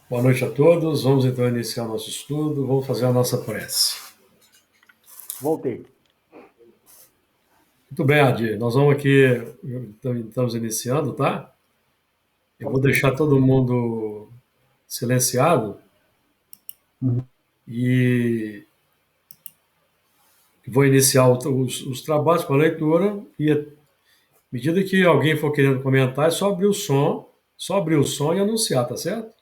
Boa noite a todos. Vamos então iniciar nosso estudo. Vamos fazer a nossa prece. Voltei. Muito bem, Adi. Nós vamos aqui, estamos iniciando, tá? Eu vou deixar todo mundo silenciado Uhum. e vou iniciar os trabalhos com a leitura e, à medida que alguém for querendo comentar, é só abrir o som e anunciar, tá certo?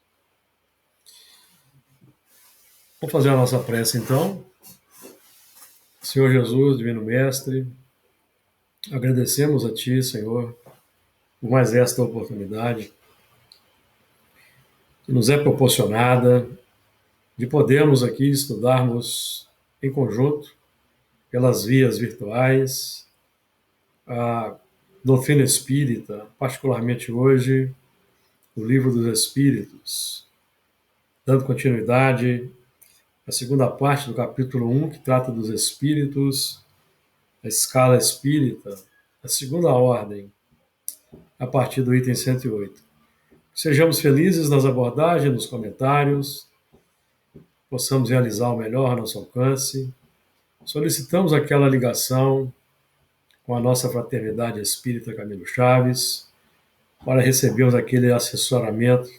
Vamos fazer a nossa prece então. Senhor Jesus, Divino Mestre, agradecemos a Ti, Senhor, por mais esta oportunidade que nos é proporcionada de podermos aqui estudarmos em conjunto, pelas vias virtuais, a doutrina espírita, particularmente hoje, o Livro dos Espíritos, dando continuidade à segunda parte do capítulo 1, que trata dos espíritos, a escala espírita, a segunda ordem, a partir do item 108. Sejamos felizes nas abordagens, nos comentários, possamos realizar o melhor a nosso alcance. Solicitamos aquela ligação com a nossa fraternidade espírita Camilo Chaves, para recebermos aquele assessoramento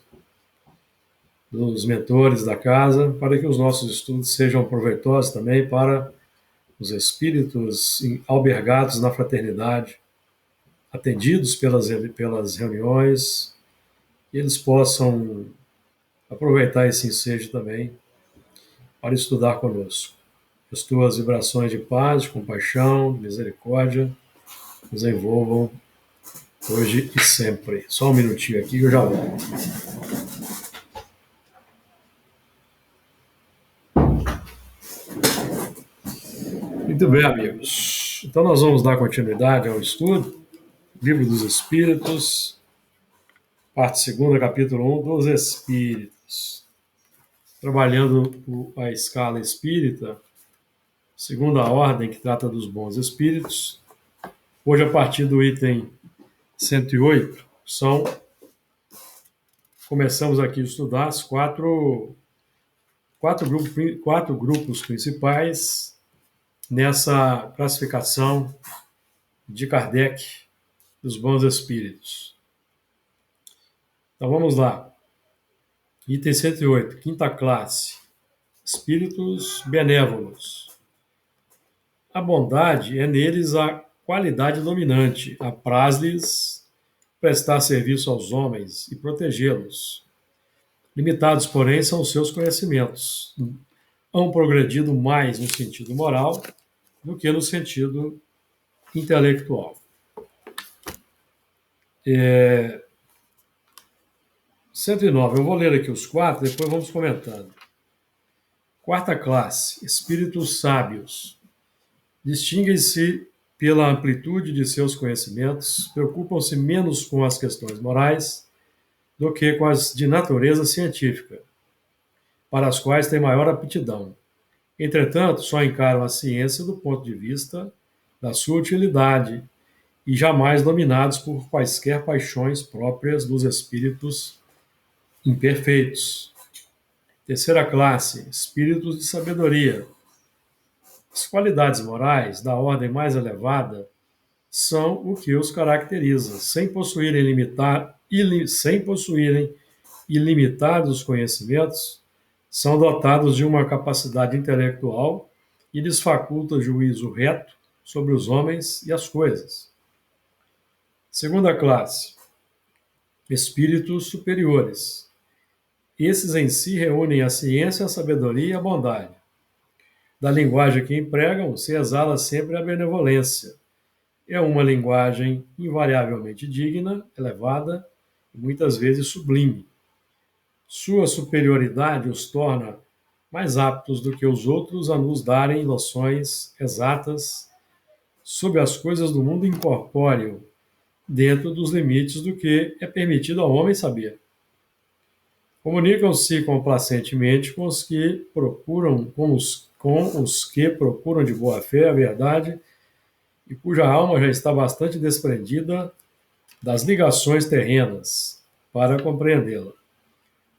dos mentores da casa, para que os nossos estudos sejam proveitosos também para os espíritos albergados na fraternidade, atendidos pelas reuniões, e eles possam aproveitar esse ensejo também para estudar conosco. As tuas vibrações de paz, de compaixão, de misericórdia nos envolvam hoje e sempre. Só um minutinho aqui que eu já volto. Muito bem, amigos. Então nós vamos dar continuidade ao estudo, Livro dos Espíritos, parte 2, capítulo 1, dos Espíritos. Trabalhando a escala espírita, segunda ordem, que trata dos bons espíritos. Hoje, a partir do item 108, começamos aqui a estudar as quatro grupos principais nessa classificação de Kardec dos bons espíritos. Então vamos lá. Item 108, quinta classe. Espíritos benévolos. A bondade é neles a qualidade dominante, apraz-lhes prestar serviço aos homens e protegê-los. Limitados, porém, são os seus conhecimentos. Hão progredido mais no sentido moral do que no sentido intelectual. 109, eu vou ler aqui os quatro, depois vamos comentando. Quarta classe, espíritos sábios. Distinguem-se pela amplitude de seus conhecimentos, preocupam-se menos com as questões morais do que com as de natureza científica, para as quais têm maior aptidão. Entretanto, só encaram a ciência do ponto de vista da sua utilidade e jamais dominados por quaisquer paixões próprias dos espíritos imperfeitos. Terceira classe, espíritos de sabedoria. As qualidades morais da ordem mais elevada são o que os caracteriza, sem possuírem ilimitados conhecimentos, são dotados de uma capacidade intelectual e lhes faculta juízo reto sobre os homens e as coisas. Segunda classe, espíritos superiores. Esses em si reúnem a ciência, a sabedoria e a bondade. Da linguagem que empregam, se exala sempre a benevolência. É uma linguagem invariavelmente digna, elevada e muitas vezes sublime. Sua superioridade os torna mais aptos do que os outros a nos darem noções exatas sobre as coisas do mundo incorpóreo, dentro dos limites do que é permitido ao homem saber. Comunicam-se complacentemente com os que procuram de boa fé a verdade e cuja alma já está bastante desprendida das ligações terrenas para compreendê-la.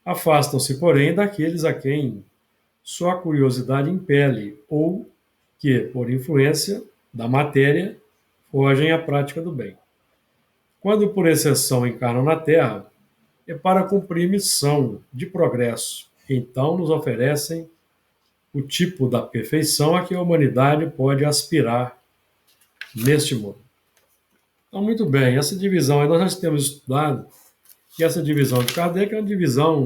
Afastam-se, porém, daqueles a quem só a curiosidade impele ou que, por influência da matéria, fogem à prática do bem. Quando, por exceção, encarnam na Terra, é para cumprir missão de progresso. Então, nos oferecem o tipo da perfeição a que a humanidade pode aspirar neste mundo. Então, muito bem, essa divisão, nós já temos estudado que essa divisão de Kardec é uma divisão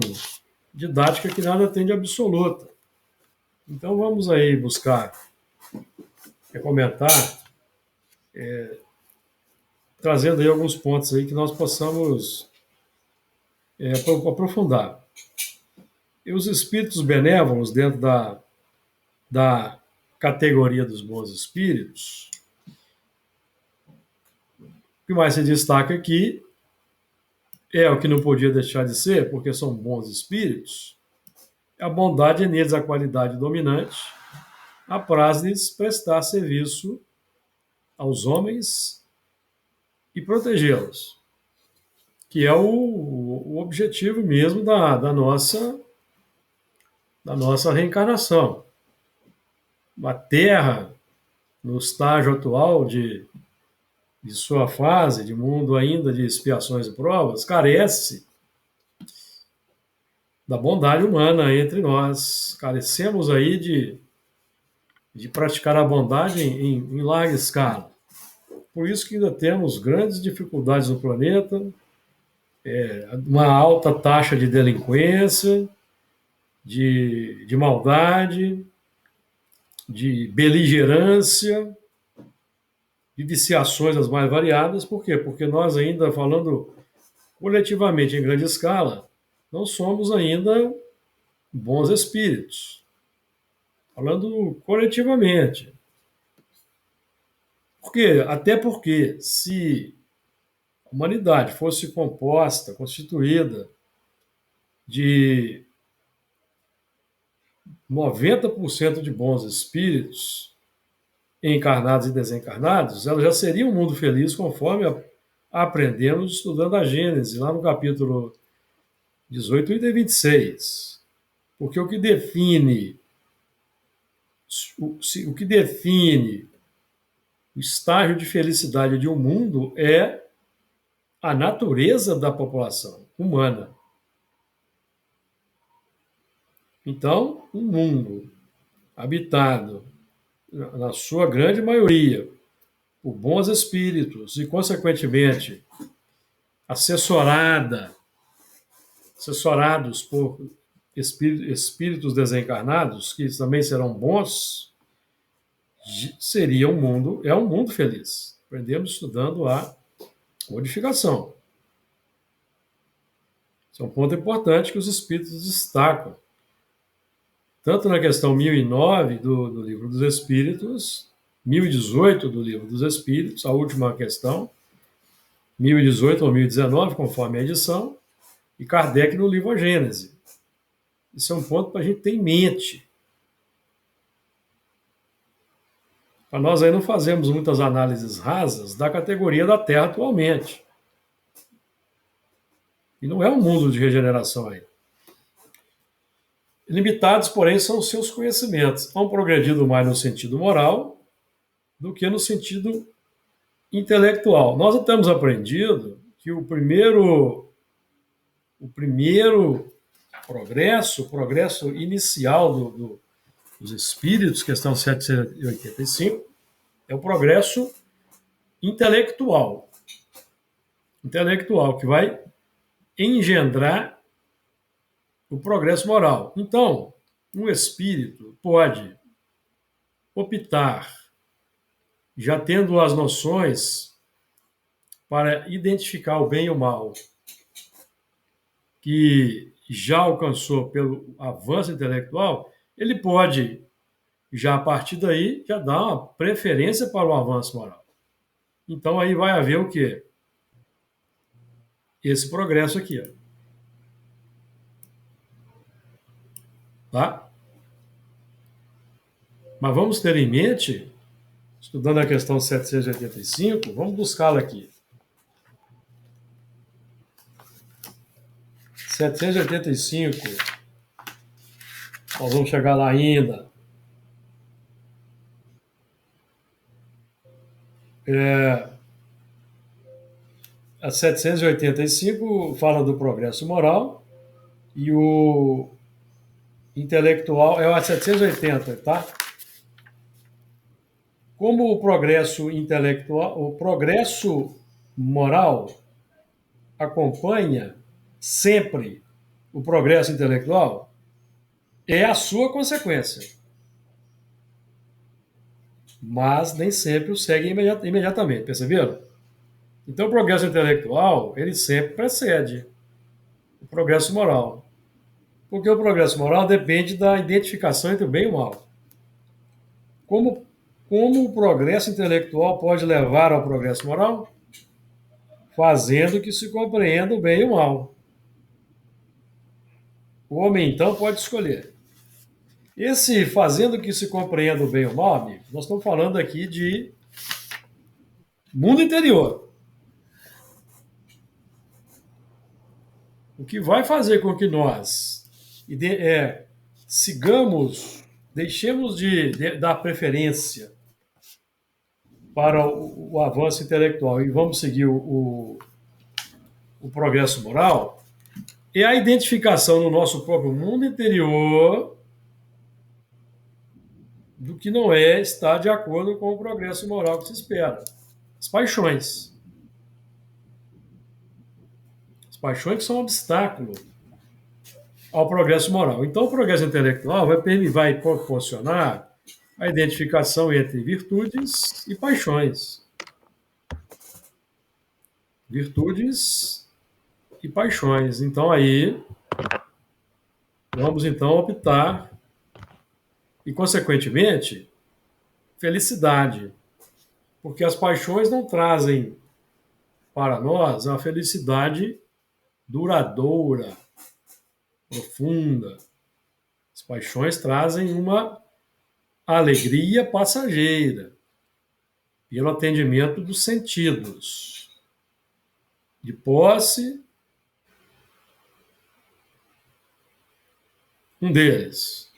didática que nada tem de absoluta. Então, vamos aí buscar comentar, trazendo aí alguns pontos aí que nós possamos aprofundar. E os espíritos benévolos, dentro da categoria dos bons espíritos, o que mais se destaca aqui é o que não podia deixar de ser, porque são bons espíritos, a bondade é neles a qualidade dominante, apraz-lhes prestar serviço aos homens e protegê-los, que é o objetivo mesmo da nossa reencarnação. A Terra, no estágio atual de sua fase, de mundo ainda de expiações e provas, carece da bondade humana entre nós. Carecemos aí de praticar a bondade em larga escala. Por isso que ainda temos grandes dificuldades no planeta, uma alta taxa de delinquência, de maldade, de beligerância, de viciações as mais variadas. Por quê? Porque nós ainda, falando coletivamente em grande escala, não somos ainda bons espíritos. Falando coletivamente. Por quê? Até porque se a humanidade fosse composta, constituída de 90% de bons espíritos, encarnados e desencarnados, ela já seria um mundo feliz, conforme aprendemos estudando a Gênese, lá no capítulo 18 e 26. Porque o que define o estágio de felicidade de um mundo é a natureza da população humana. Então, um mundo habitado, na sua grande maioria, por bons espíritos e, consequentemente, assessorados por espíritos desencarnados, que também serão bons, seria um mundo feliz. Aprendemos estudando a modificação. Esse é um ponto importante que os espíritos destacam. Tanto na questão 1009 do Livro dos Espíritos, 1018 do Livro dos Espíritos, a última questão, 1018 ou 1019, conforme a edição, e Kardec no livro A Gênese. Isso é um ponto para a gente ter em mente. Para nós aí não fazemos muitas análises rasas da categoria da Terra atualmente. E não é um mundo de regeneração ainda. Limitados, porém, são os seus conhecimentos. Hão progredido mais no sentido moral do que no sentido intelectual. Nós temos aprendido que o primeiro progresso, o progresso inicial dos espíritos, questão 785, é o progresso intelectual. Intelectual, que vai engendrar o progresso moral. Então, um espírito pode optar, já tendo as noções para identificar o bem e o mal, que já alcançou pelo avanço intelectual, ele pode, já a partir daí, já dar uma preferência para o avanço moral. Então, aí vai haver o quê? Esse progresso aqui, ó. Tá? Mas vamos ter em mente, estudando a questão 785, vamos buscá-la aqui. 785, nós vamos chegar lá ainda. A 785 fala do progresso moral e o intelectual é a 780, tá? Como o progresso intelectual, o progresso moral acompanha sempre o progresso intelectual, é a sua consequência. Mas nem sempre o segue imediatamente, perceberam? Então o progresso intelectual, ele sempre precede o progresso moral. Porque o progresso moral depende da identificação entre o bem e o mal. Como o progresso intelectual pode levar ao progresso moral? Fazendo que se compreenda o bem e o mal. O homem, então, pode escolher. Esse fazendo que se compreenda o bem e o mal, amigo, nós estamos falando aqui de mundo interior. O que vai fazer com que nós sigamos, deixemos de dar preferência para o avanço intelectual e vamos seguir o progresso moral, é a identificação no nosso próprio mundo interior do que não está de acordo com o progresso moral que se espera. As paixões. As paixões que são um obstáculo ao progresso moral. Então, o progresso intelectual vai proporcionar a identificação entre virtudes e paixões. Virtudes e paixões. Então, aí, vamos então optar e, consequentemente, felicidade. Porque as paixões não trazem para nós a felicidade duradoura, profunda. As paixões trazem uma alegria passageira, pelo atendimento dos sentidos, de posse, um deles.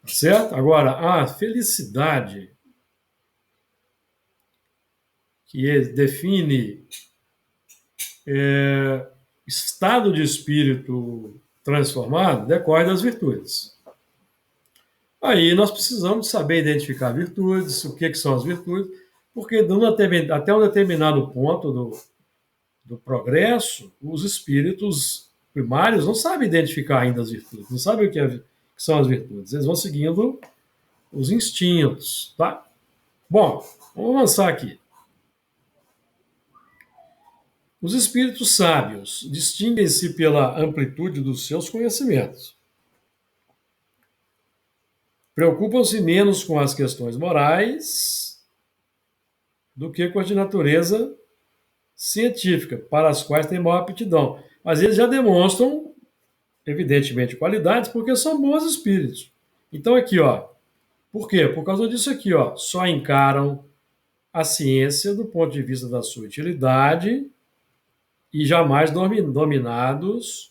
Tá certo? Agora, a felicidade, que define estado de espírito transformado, decorre das virtudes. Aí nós precisamos saber identificar virtudes, o que são as virtudes, porque até um determinado ponto do progresso, os espíritos primários não sabem identificar ainda as virtudes, não sabem o que são as virtudes. Eles vão seguindo os instintos, tá? Bom, vamos avançar aqui. Os espíritos sábios distinguem-se pela amplitude dos seus conhecimentos. Preocupam-se menos com as questões morais do que com as de natureza científica, para as quais têm maior aptidão. Mas eles já demonstram, evidentemente, qualidades, porque são bons espíritos. Então, aqui, ó, por quê? Por causa disso aqui, ó, só encaram a ciência do ponto de vista da sua utilidade e jamais dominados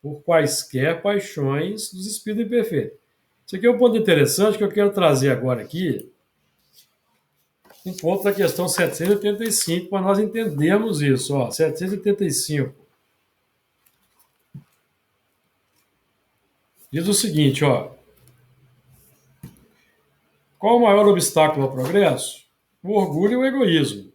por quaisquer paixões dos espíritos imperfeitos. Isso aqui é um ponto interessante que eu quero trazer agora aqui, um ponto da questão 785, para nós entendermos isso. Ó, 785. Diz o seguinte, ó. Qual o maior obstáculo ao progresso? O orgulho e o egoísmo.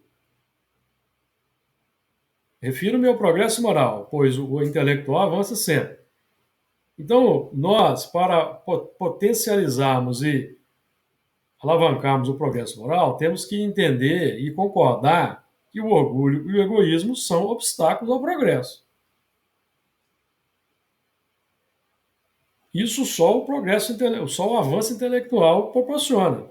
Refiro-me ao progresso moral, pois o intelectual avança sempre. Então, nós, para potencializarmos e alavancarmos o progresso moral, temos que entender e concordar que o orgulho e o egoísmo são obstáculos ao progresso. Isso só o progresso, só o avanço intelectual proporciona.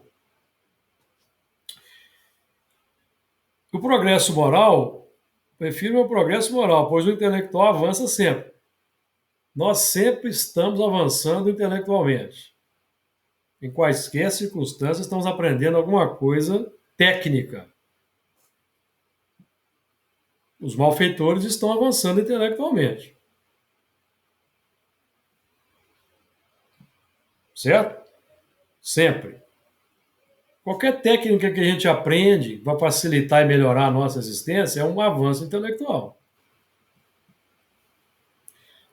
O progresso moral, prefiro o progresso moral, pois o intelectual avança sempre. Nós sempre estamos avançando intelectualmente. Em quaisquer circunstâncias, estamos aprendendo alguma coisa técnica. Os malfeitores estão avançando intelectualmente. certo? Sempre. Qualquer técnica que a gente aprende para facilitar e melhorar a nossa existência é um avanço intelectual.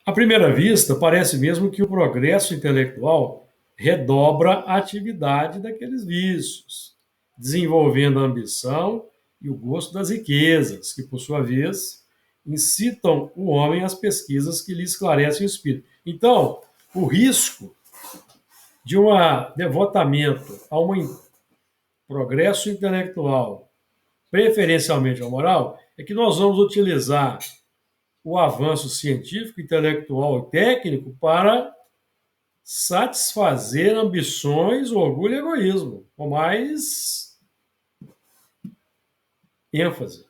À primeira vista, parece mesmo que o progresso intelectual redobra a atividade daqueles vícios, desenvolvendo a ambição e o gosto das riquezas, que, por sua vez, incitam o homem às pesquisas que lhe esclarecem o espírito. Então, o risco de um devotamento a um progresso intelectual, preferencialmente ao moral, é que nós vamos utilizar o avanço científico, intelectual e técnico para satisfazer ambições, orgulho e egoísmo, com mais ênfase.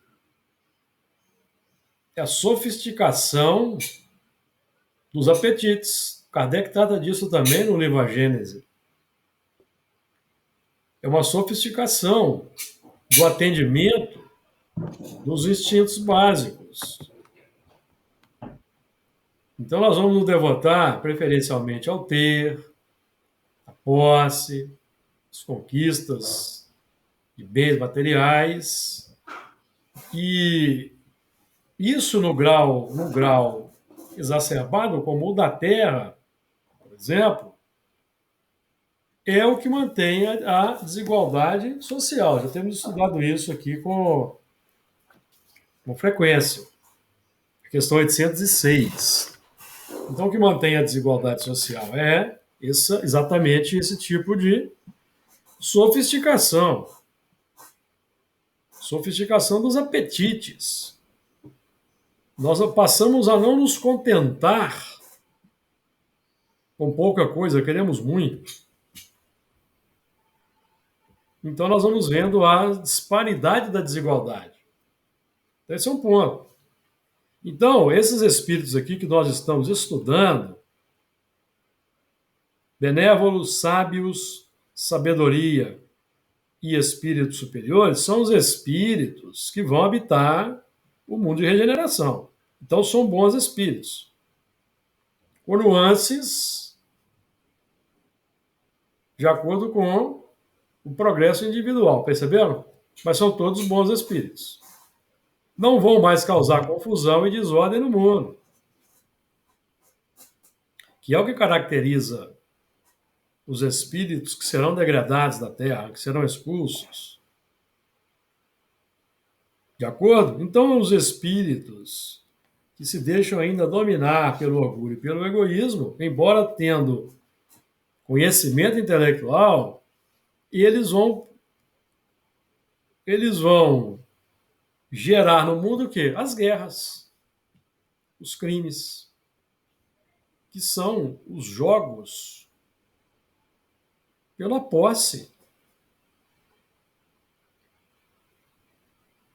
É a sofisticação dos apetites. Kardec trata disso também no livro A Gênese. É uma sofisticação do atendimento dos instintos básicos. Então, nós vamos nos devotar preferencialmente ao ter, à posse, às conquistas de bens materiais, e isso no grau exacerbado, como o da terra, por exemplo, é o que mantém a desigualdade social. Já temos estudado isso aqui com frequência. Questão 806. Então, o que mantém a desigualdade social é exatamente esse tipo de sofisticação. Sofisticação dos apetites. Nós passamos a não nos contentar com pouca coisa, queremos muito. Então, nós vamos vendo a disparidade da desigualdade. Esse é um ponto. Então, esses espíritos aqui que nós estamos estudando, benévolos, sábios, sabedoria e espíritos superiores, são os espíritos que vão habitar o mundo de regeneração. Então, são bons espíritos. Com nuances de acordo com o progresso individual, perceberam? Mas são todos bons espíritos. Não vão mais causar confusão e desordem no mundo, que é o que caracteriza os espíritos que serão degradados da Terra, que serão expulsos. De acordo? Então, os espíritos que se deixam ainda dominar pelo orgulho e pelo egoísmo, embora tendo conhecimento intelectual, eles vão gerar no mundo o quê? As guerras, os crimes, que são os jogos pela posse.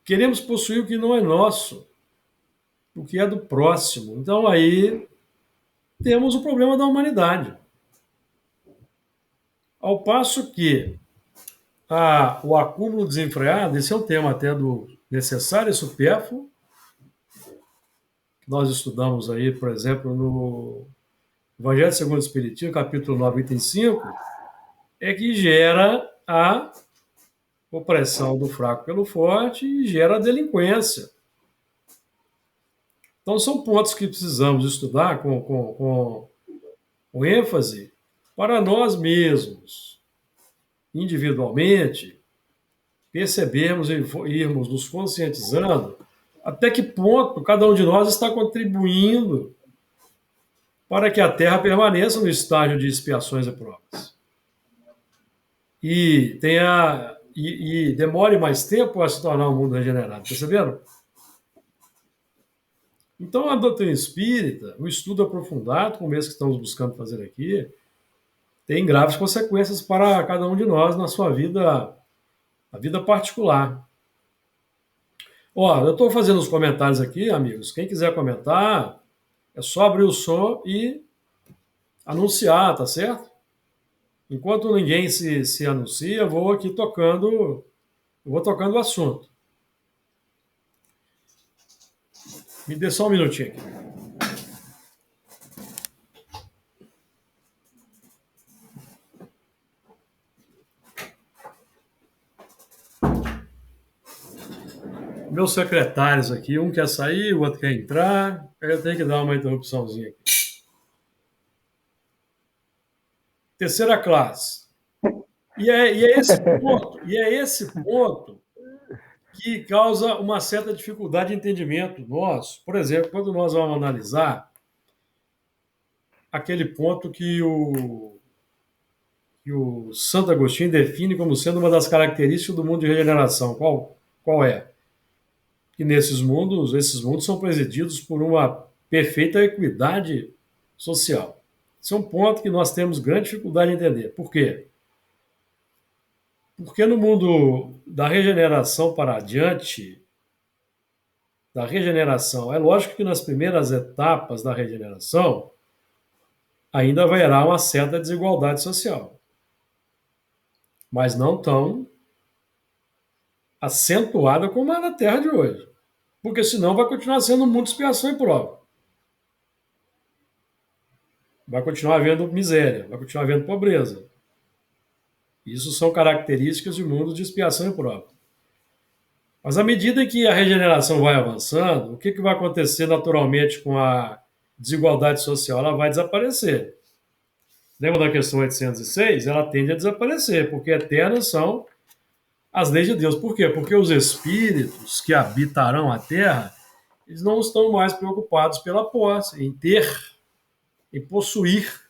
Queremos possuir o que não é nosso, o que é do próximo. Então aí temos o problema da humanidade. Ao passo que o acúmulo desenfreado, esse é um tema até do necessário e supérfluo, que nós estudamos aí, por exemplo, no Evangelho segundo o Espiritismo, capítulo 9, item 5, é que gera a opressão do fraco pelo forte e gera a delinquência. Então, são pontos que precisamos estudar com ênfase para nós mesmos, individualmente, percebermos e irmos nos conscientizando até que ponto cada um de nós está contribuindo para que a Terra permaneça no estágio de expiações e provas. E demore mais tempo a se tornar um mundo regenerado, perceberam? Então, a doutrina espírita, o estudo aprofundado, como esse que estamos buscando fazer aqui, tem graves consequências para cada um de nós na sua vida, na vida particular. Ó, eu estou fazendo os comentários aqui, amigos. Quem quiser comentar, é só abrir o som e anunciar, tá certo? Enquanto ninguém se anuncia, eu vou aqui tocando o assunto. Me dê só um minutinho aqui. meus secretários aqui, um quer sair, o outro quer entrar, aí eu tenho que dar uma interrupçãozinha aqui. Terceira classe. E é esse ponto que causa uma certa dificuldade de entendimento nosso. Por exemplo, quando nós vamos analisar aquele ponto que o Santo Agostinho define como sendo uma das características do mundo de regeneração. Qual é? Que esses mundos são presididos por uma perfeita equidade social. Esse é um ponto que nós temos grande dificuldade de entender. Por quê? Porque no mundo da regeneração para adiante, da regeneração, é lógico que nas primeiras etapas da regeneração ainda haverá uma certa desigualdade social, mas não tão acentuada como é na Terra de hoje. Porque senão vai continuar sendo um mundo de expiação e prova. Vai continuar havendo miséria, vai continuar havendo pobreza. Isso são características de mundos de expiação e prova. Mas à medida que a regeneração vai avançando, o que vai acontecer naturalmente com a desigualdade social? Ela vai desaparecer. Lembra da questão 806? Ela tende a desaparecer, porque eternas são as leis de Deus. Por quê? Porque os espíritos que habitarão a Terra, eles não estão mais preocupados pela posse, em ter, em possuir,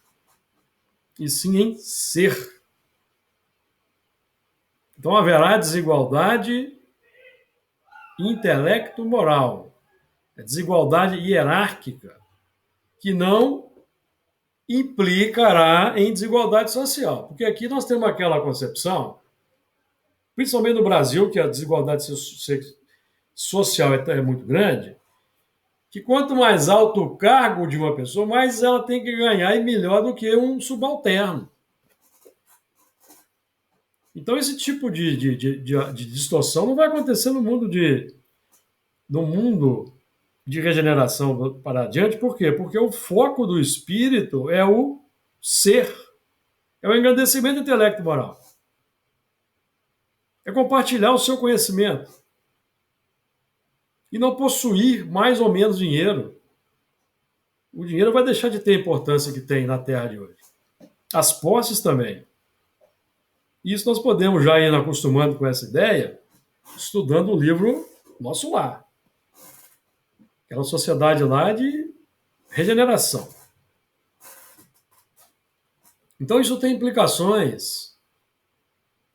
e sim em ser. Então haverá desigualdade intelecto-moral, a desigualdade hierárquica, que não implicará em desigualdade social. Porque aqui nós temos aquela concepção, principalmente no Brasil, que a desigualdade social é muito grande, que quanto mais alto o cargo de uma pessoa, mais ela tem que ganhar e melhor do que um subalterno. Então, esse tipo de distorção não vai acontecer no mundo de regeneração para adiante. Por quê? Porque o foco do espírito é o ser, é o engrandecimento intelecto-moral, é compartilhar o seu conhecimento e não possuir mais ou menos dinheiro. O dinheiro vai deixar de ter a importância que tem na Terra de hoje. As posses também. Isso nós podemos já ir acostumando com essa ideia, estudando o livro Nosso Lar. Aquela sociedade lá de regeneração. Então isso tem implicações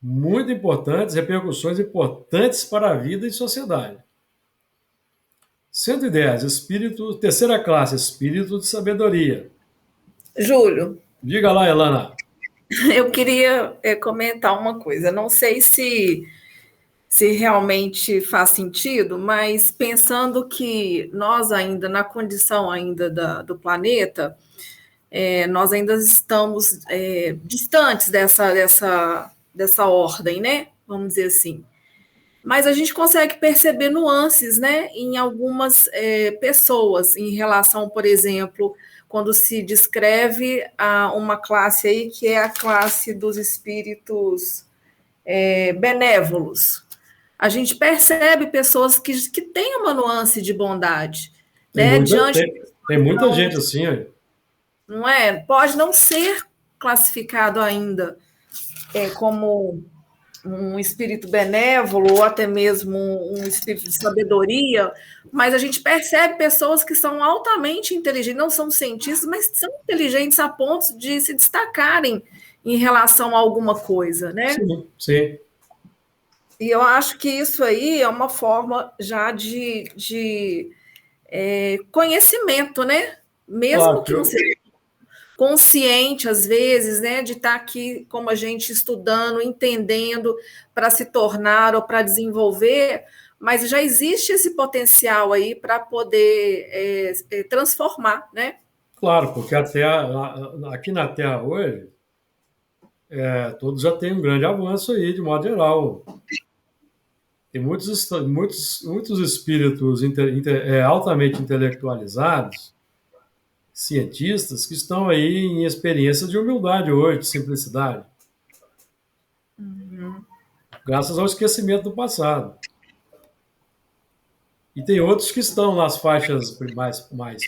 muito importantes, repercussões importantes para a vida e sociedade. 110, espírito, terceira classe, espírito de sabedoria. Júlio, Diga lá, Elana. eu queria comentar uma coisa. Não sei se realmente faz sentido, mas pensando que nós ainda, na condição ainda do planeta, nós ainda estamos distantes dessa ordem, né? Vamos dizer assim. Mas a gente consegue perceber nuances, né, em algumas pessoas, em relação, por exemplo, quando se descreve uma classe aí, que é a classe dos espíritos benévolos. A gente percebe pessoas que têm uma nuance de bondade. Tem muita gente assim. Não é? Pode não ser classificado ainda como um espírito benévolo ou até mesmo um espírito de sabedoria, mas a gente percebe pessoas que são altamente inteligentes, não são cientistas, mas são inteligentes a ponto de se destacarem em relação a alguma coisa, né? Sim, sim. E eu acho que isso aí é uma forma já de conhecimento, né? Mesmo que não seja consciente, às vezes, né, de estar aqui como a gente estudando, entendendo para se tornar ou para desenvolver, mas já existe esse potencial aí para poder transformar, né? Claro, porque aqui na Terra hoje, todos já têm um grande avanço aí, de modo geral. Tem muitos espíritos altamente intelectualizados, cientistas, que estão aí em experiência de humildade hoje, de simplicidade. Graças ao esquecimento do passado. E tem outros que estão nas faixas mais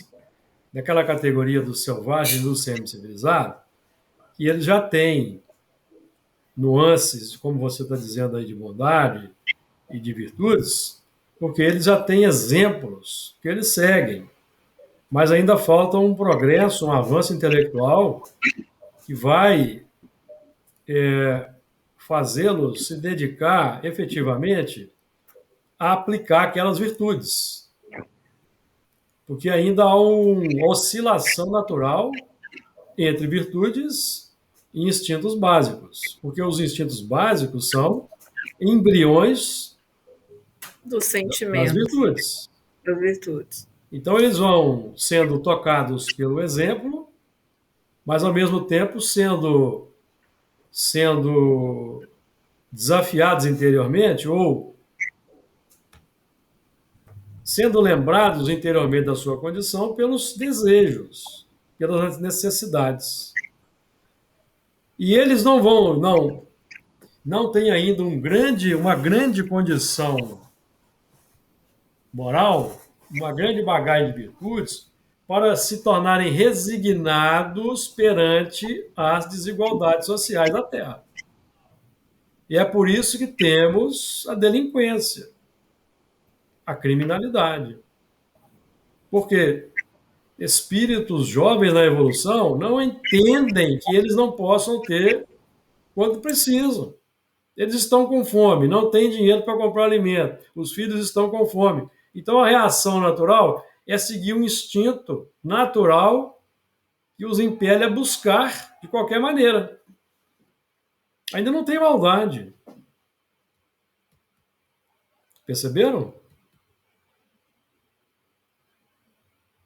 daquela categoria do selvagem e do semi-civilizado, que eles já têm nuances, como você está dizendo aí, de bondade e de virtudes, porque eles já têm exemplos que eles seguem. Mas ainda falta um progresso, um avanço intelectual que vai fazê-los se dedicar efetivamente a aplicar aquelas virtudes. Porque ainda há uma oscilação natural entre virtudes e instintos básicos. Porque os instintos básicos são embriões dos das sentimentos, virtudes. das virtudes. Então, eles vão sendo tocados pelo exemplo, mas, ao mesmo tempo, sendo desafiados interiormente ou sendo lembrados interiormente da sua condição pelos desejos, pelas necessidades. E eles não têm ainda uma grande condição moral, uma grande bagagem de virtudes, para se tornarem resignados perante as desigualdades sociais da Terra. E é por isso que temos a delinquência, a criminalidade. Porque espíritos jovens na evolução não entendem que eles não possam ter quando precisam. Eles estão com fome, não têm dinheiro para comprar alimento, os filhos estão com fome. Então a reação natural é seguir um instinto natural que os impele a buscar de qualquer maneira. Ainda não tem maldade. Perceberam?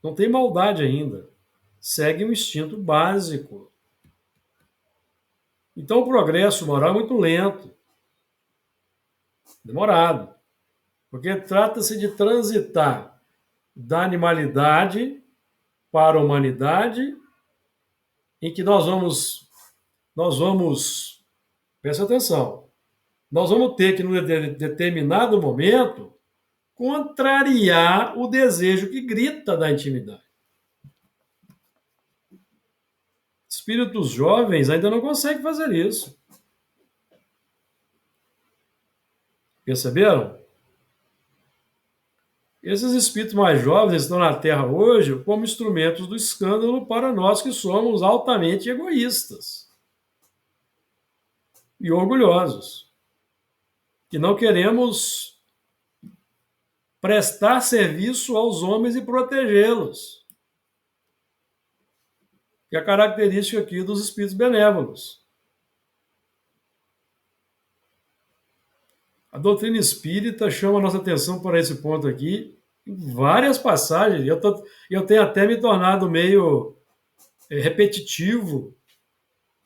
Não tem maldade ainda. Segue um instinto básico. Então o progresso moral é muito lento, demorado, porque trata-se de transitar da animalidade para a humanidade, em que nós vamos, presta atenção, nós vamos ter que, num determinado momento, contrariar o desejo que grita da intimidade. Espíritos jovens ainda não conseguem fazer isso. Perceberam? Esses espíritos mais jovens estão na Terra hoje como instrumentos do escândalo para nós que somos altamente egoístas e orgulhosos, que não queremos prestar serviço aos homens e protegê-los, que é a característica aqui dos espíritos benévolos. A doutrina espírita chama a nossa atenção para esse ponto aqui em várias passagens. Eu tenho até me tornado meio repetitivo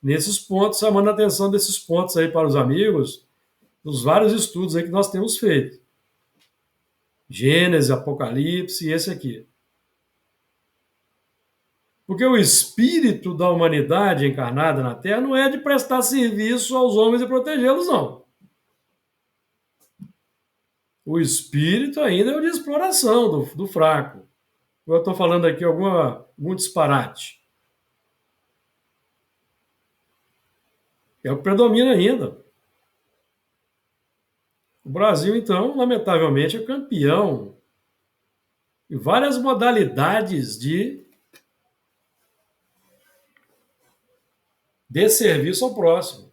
nesses pontos, chamando a atenção desses pontos aí para os amigos, dos vários estudos aí que nós temos feito. Gênesis, Apocalipse e esse aqui. Porque o espírito da humanidade encarnada na Terra não é de prestar serviço aos homens e protegê-los, não. O espírito ainda é o de exploração do fraco. Eu estou falando aqui algum disparate. É o que predomina ainda. O Brasil, então, lamentavelmente, é campeão em várias modalidades de desserviço ao próximo.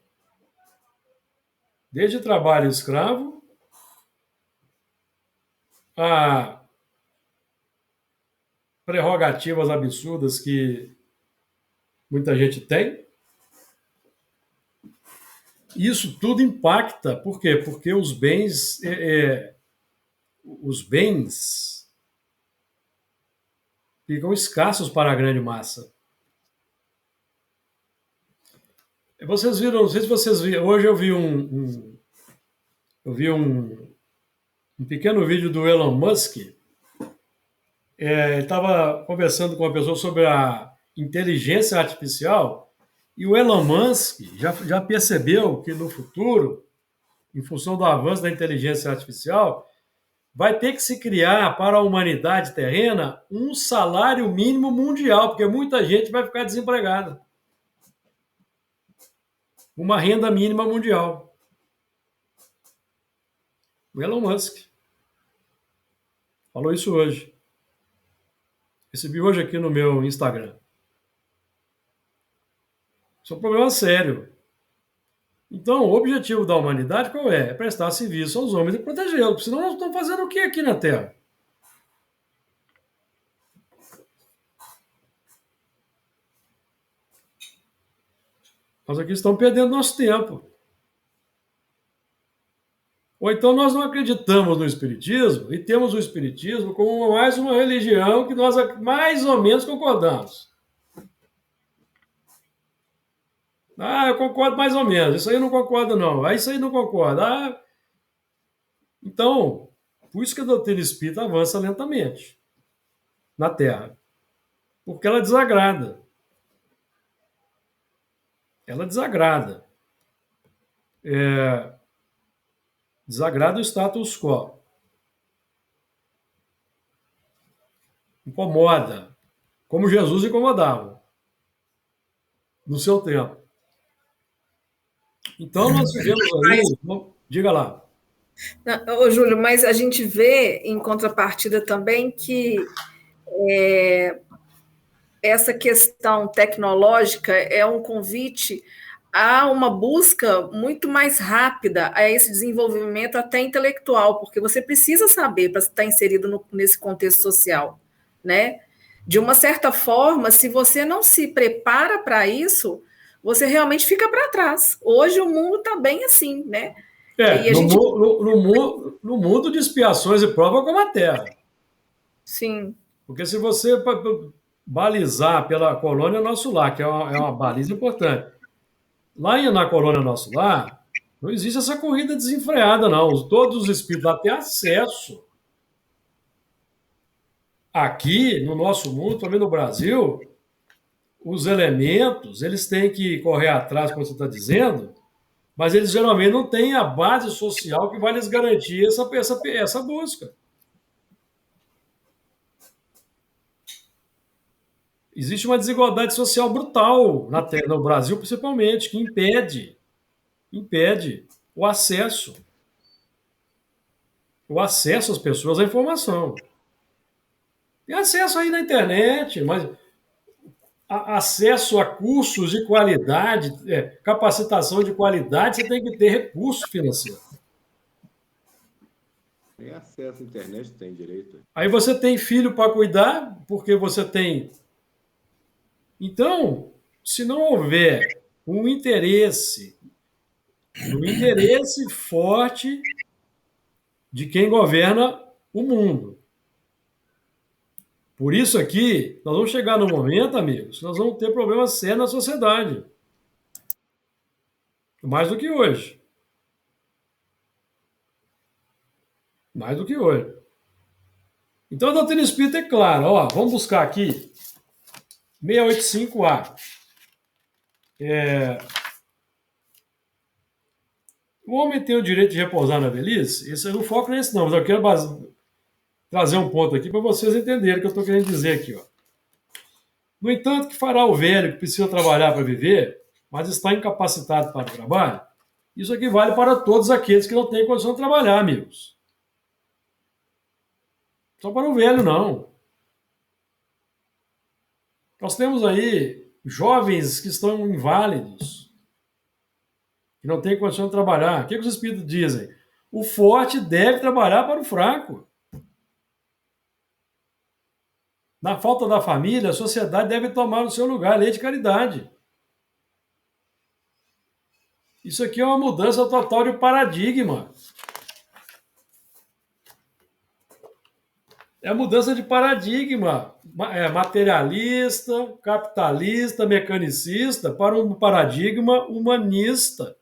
Desde trabalho escravo a prerrogativas absurdas que muita gente tem. Isso tudo impacta. Por quê? Porque os bens ficam escassos para a grande massa. Vocês viram, não sei se vocês viram, hoje eu vi um pequeno vídeo do Elon Musk. Ele estava conversando com uma pessoa sobre a inteligência artificial e o Elon Musk já percebeu que no futuro, em função do avanço da inteligência artificial, vai ter que se criar para a humanidade terrena um salário mínimo mundial, porque muita gente vai ficar desempregada. Uma renda mínima mundial. O Elon Musk falou isso hoje. Recebi hoje aqui no meu Instagram. Isso é um problema sério. Então, o objetivo da humanidade qual é? É prestar serviço aos homens e protegê-los. Senão nós estamos fazendo o que aqui na Terra? Nós aqui estamos perdendo nosso tempo. Ou então nós não acreditamos no Espiritismo e temos o Espiritismo como mais uma religião que nós mais ou menos concordamos. Ah, eu concordo mais ou menos. Isso aí eu não concordo, não. Ah, isso aí não concordo. Ah, então, por isso que a doutrina espírita avança lentamente na Terra. Porque ela desagrada. Ela desagrada. Desagrada o status quo. Incomoda. Como Jesus incomodava no seu tempo. Então, nós vivemos aí... Diga lá. Ô, Júlio, mas a gente vê, em contrapartida também, que essa questão tecnológica é um convite a uma busca muito mais rápida a esse desenvolvimento até intelectual, porque você precisa saber para estar inserido nesse contexto social, né? De uma certa forma, se você não se prepara para isso, você realmente fica para trás. Hoje o mundo está bem assim, né? No mundo de expiações e prova como a Terra. Sim. Porque se você balizar pela colônia Nosso Lar, que é uma baliza importante, lá na colônia Nosso Lar, não existe essa corrida desenfreada, não. Todos os espíritos lá têm acesso. Aqui, no nosso mundo, também no Brasil, os elementos, eles têm que correr atrás, como você está dizendo, mas eles geralmente não têm a base social que vai lhes garantir essa busca. Existe uma desigualdade social brutal no Brasil, principalmente, que impede o acesso às pessoas à informação. Tem acesso aí na internet, mas acesso a cursos de qualidade, capacitação de qualidade, você tem que ter recurso financeiro. Tem acesso à internet, tem direito. Aí você tem filho para cuidar, porque você tem... Então, se não houver um interesse forte de quem governa o mundo. Por isso aqui, nós vamos chegar no momento, amigos, nós vamos ter problemas sérios na sociedade. Mais do que hoje. Mais do que hoje. Então a doutrina espírita é clara. Ó, vamos buscar aqui 685A. O homem tem o direito de repousar na velhice? Esse eu não foco nesse não, mas eu quero trazer um ponto aqui para vocês entenderem o que eu estou querendo dizer aqui. Ó. No entanto, que fará o velho que precisa trabalhar para viver, mas está incapacitado para o trabalho? Isso aqui vale para todos aqueles que não têm condição de trabalhar, amigos. Só para o velho, não. Nós temos aí jovens que estão inválidos, que não têm condição de trabalhar. O que os espíritos dizem? O forte deve trabalhar para o fraco. Na falta da família, a sociedade deve tomar o seu lugar, lei de caridade. Isso aqui é uma mudança total de paradigma. É a mudança de paradigma materialista, capitalista, mecanicista, para um paradigma humanista,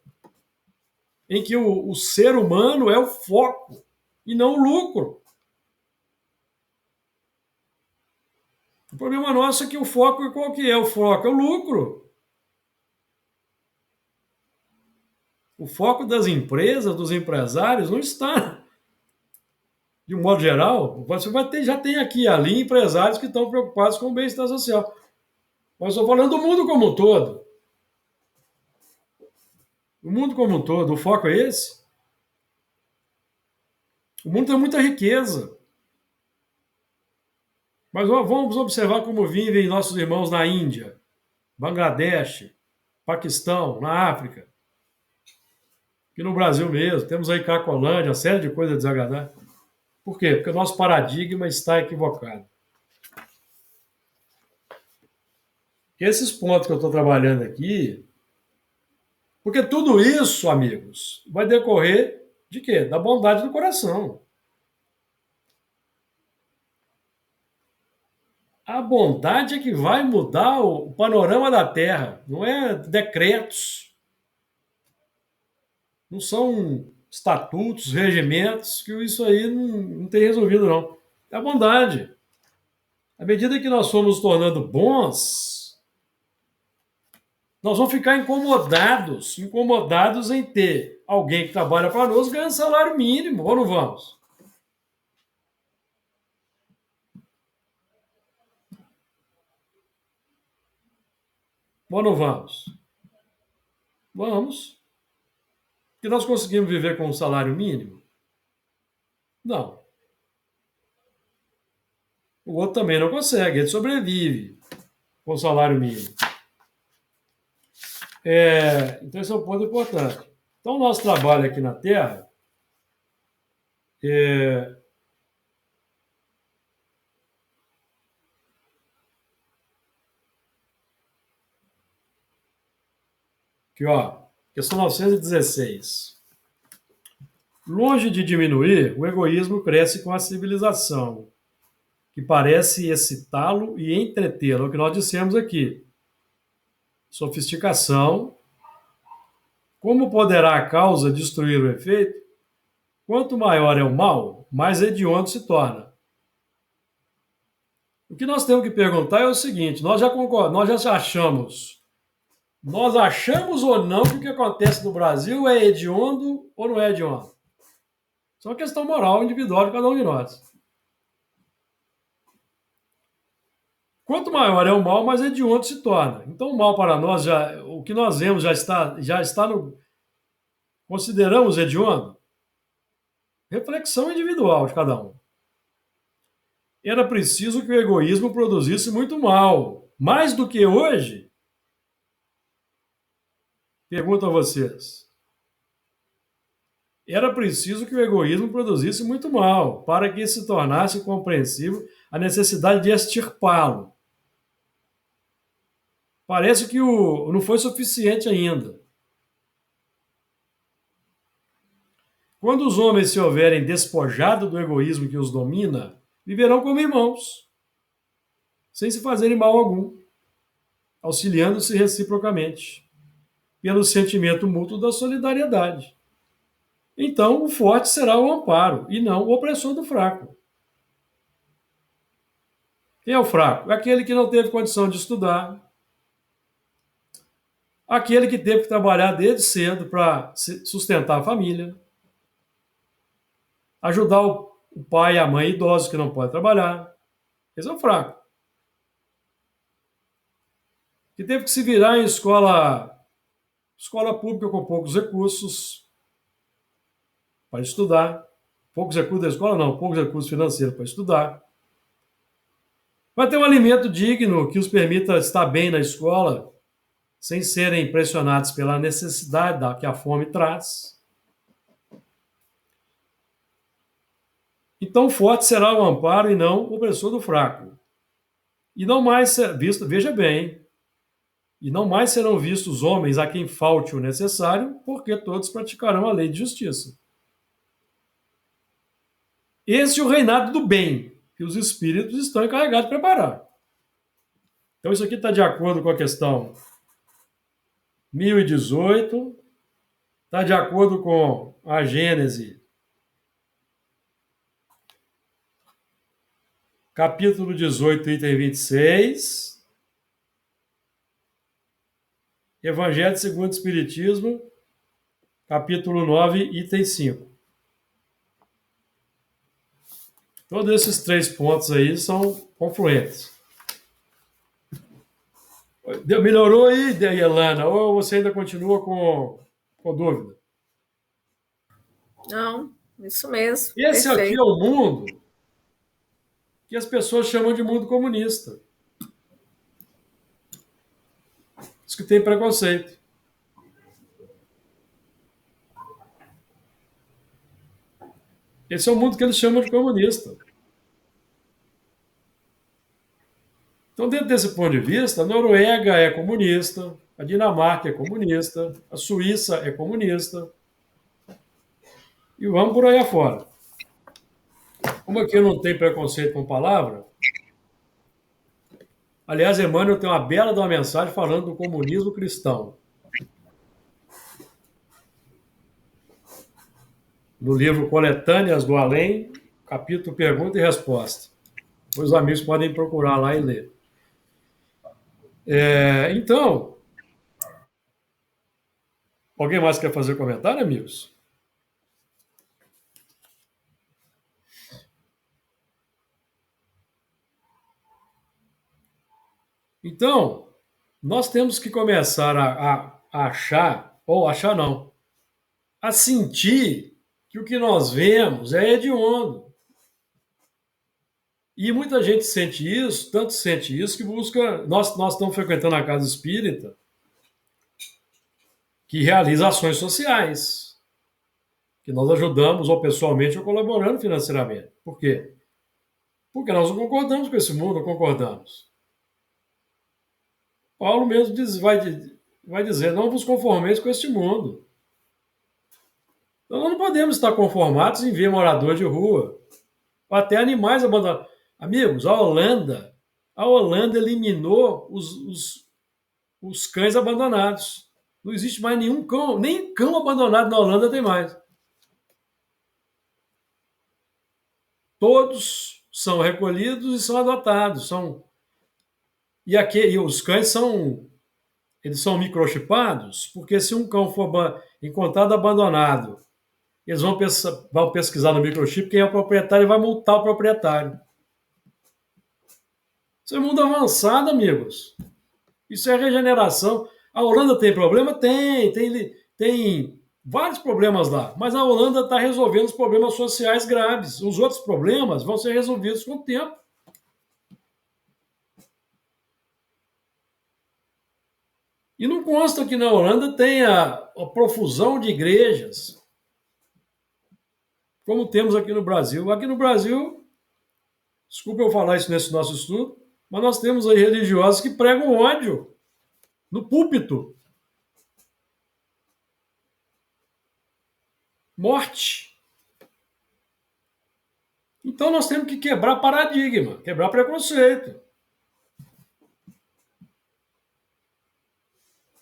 em que o ser humano é o foco e não o lucro. O problema nosso é que o foco, qual que é o foco? É o lucro. O foco das empresas, dos empresários, não está de um modo geral, você já tem aqui ali empresários que estão preocupados com o bem-estar social. Mas estou falando do mundo como um todo. O mundo como um todo, o foco é esse. O mundo tem muita riqueza. Mas vamos observar como vivem nossos irmãos na Índia, Bangladesh, Paquistão, na África. Aqui no Brasil mesmo, temos aí Cracolândia, uma série de coisas desagradáveis. Por quê? Porque o nosso paradigma está equivocado. Esses pontos que eu estou trabalhando aqui, porque tudo isso, amigos, vai decorrer de quê? Da bondade do coração. A bondade é que vai mudar o panorama da Terra, não é decretos, não são estatutos, regimentos, que isso aí não tem resolvido, não. É a bondade. À medida que nós formos nos tornando bons, nós vamos ficar incomodados em ter alguém que trabalha para nós ganhando salário mínimo, ou não vamos? Ou não vamos? Vamos. Que nós conseguimos viver com um salário mínimo? Não. O outro também não consegue, ele sobrevive com o salário mínimo. Então, esse é um ponto importante. Então, o nosso trabalho aqui na Terra aqui, ó, questão 916. Longe de diminuir, o egoísmo cresce com a civilização, que parece excitá-lo e entretê-lo. É o que nós dissemos aqui. Sofisticação. Como poderá a causa destruir o efeito? Quanto maior é o mal, mais hediondo se torna. O que nós temos que perguntar é o seguinte: nós já achamos ou não que o que acontece no Brasil é hediondo ou não é hediondo? Isso é uma questão moral individual de cada um de nós. Quanto maior é o mal, mais hediondo se torna. Então, o mal para nós, o que nós vemos já está no. Consideramos hediondo? Reflexão individual de cada um. Era preciso que o egoísmo produzisse muito mal. Mais do que hoje? Pergunto a vocês. Era preciso que o egoísmo produzisse muito mal, para que se tornasse compreensível a necessidade de extirpá-lo. Parece que não foi suficiente ainda. Quando os homens se houverem despojado do egoísmo que os domina, viverão como irmãos, sem se fazerem mal algum, auxiliando-se reciprocamente, pelo sentimento mútuo da solidariedade. Então, o forte será o amparo, e não o opressor do fraco. Quem é o fraco? É aquele que não teve condição de estudar, aquele que teve que trabalhar desde cedo para sustentar a família, ajudar o pai e a mãe idosos que não podem trabalhar. Esse é o fraco. Que teve que se virar em escola pública com poucos recursos para estudar. Poucos recursos da escola, não, poucos recursos financeiros para estudar. Vai ter um alimento digno que os permita estar bem na escola, sem serem pressionados pela necessidade que a fome traz. Então, forte será o amparo e não o opressor do fraco. E não mais visto, veja bem, e não mais serão vistos homens a quem falte o necessário, porque todos praticarão a lei de justiça. Esse é o reinado do bem, que os espíritos estão encarregados de preparar. Então, isso aqui está de acordo com a questão 1018, está de acordo com a Gênese, capítulo 18, item 26, Evangelho segundo o Espiritismo, capítulo 9, item 5. Todos esses 3 pontos aí são confluentes. Melhorou aí, Elana? Ou você ainda continua com dúvida? Não, isso mesmo. Esse aqui é Perfeito. o mundo que as pessoas chamam de mundo comunista. Os que têm preconceito. Esse é o mundo que eles chamam de comunista. Então, dentro desse ponto de vista, a Noruega é comunista, a Dinamarca é comunista, a Suíça é comunista, e vamos por aí afora. Como aqui não tem preconceito com palavra, aliás, Emmanuel tem uma bela de uma mensagem falando do comunismo cristão. No livro Coletâneas do Além, capítulo Pergunta e Resposta. Os amigos podem procurar lá e ler. Então, alguém mais quer fazer comentário, amigos? Então, nós temos que começar a achar, ou achar não, a sentir que o que nós vemos é hediondo. E muita gente sente isso, tanto sente isso, que busca. Nós estamos frequentando a casa espírita, que realiza ações sociais, que nós ajudamos ou pessoalmente ou colaborando financeiramente. Por quê? Porque nós não concordamos com esse mundo, não concordamos. Paulo mesmo vai dizer, não vos conformeis com este mundo. Então, nós não podemos estar conformados em ver morador de rua, ou até animais abandonados. Amigos, a Holanda eliminou os cães abandonados. Não existe mais nenhum cão, nem cão abandonado na Holanda tem mais. Todos são recolhidos e são adotados. E os cães eles são microchipados, porque se um cão for encontrado abandonado, eles vão pesquisar no microchip quem é o proprietário e vai multar o proprietário. Isso é mundo avançado, amigos. Isso é regeneração. A Holanda tem problema? Tem vários problemas lá, mas a Holanda está resolvendo os problemas sociais graves. Os outros problemas vão ser resolvidos com o tempo. E não consta que na Holanda tenha a profusão de igrejas, como temos aqui no Brasil. Aqui no Brasil, desculpa eu falar isso nesse nosso estudo, mas nós temos aí religiosos que pregam ódio no púlpito. Morte. Então nós temos que quebrar paradigma, quebrar preconceito.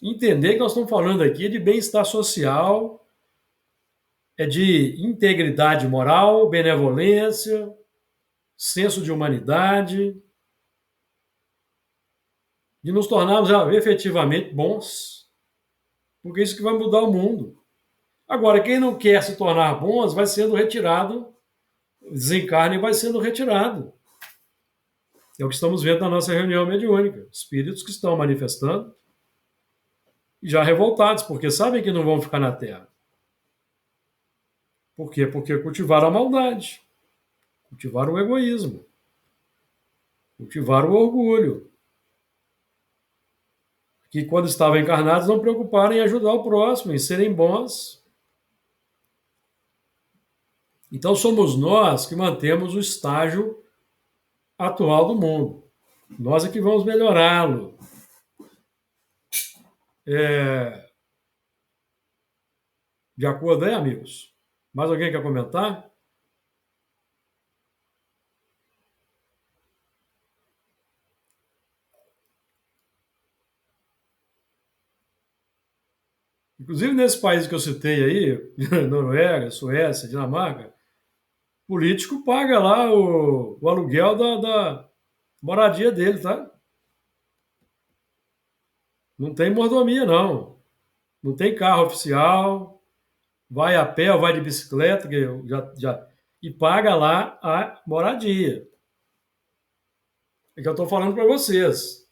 Entender que nós estamos falando aqui de bem-estar social, de integridade moral, benevolência, senso de humanidade, de nos tornarmos efetivamente bons, porque é isso que vai mudar o mundo. Agora, quem não quer se tornar bons vai sendo retirado, desencarna e vai sendo retirado. É o que estamos vendo na nossa reunião mediúnica. Espíritos que estão manifestando, já revoltados, porque sabem que não vão ficar na Terra. Por quê? Porque cultivaram a maldade, cultivaram o egoísmo, cultivaram o orgulho. Que quando estavam encarnados não preocuparam em ajudar o próximo, em serem bons. Então somos nós que mantemos o estágio atual do mundo. Nós é que vamos melhorá-lo. De acordo aí, amigos? Mais alguém quer comentar? Inclusive, nesses países que eu citei aí, Noruega, Suécia, Dinamarca, o político paga lá o aluguel da moradia dele, tá? Não tem mordomia, não. Não tem carro oficial, vai a pé ou vai de bicicleta, que e paga lá a moradia. É que eu estou falando para vocês.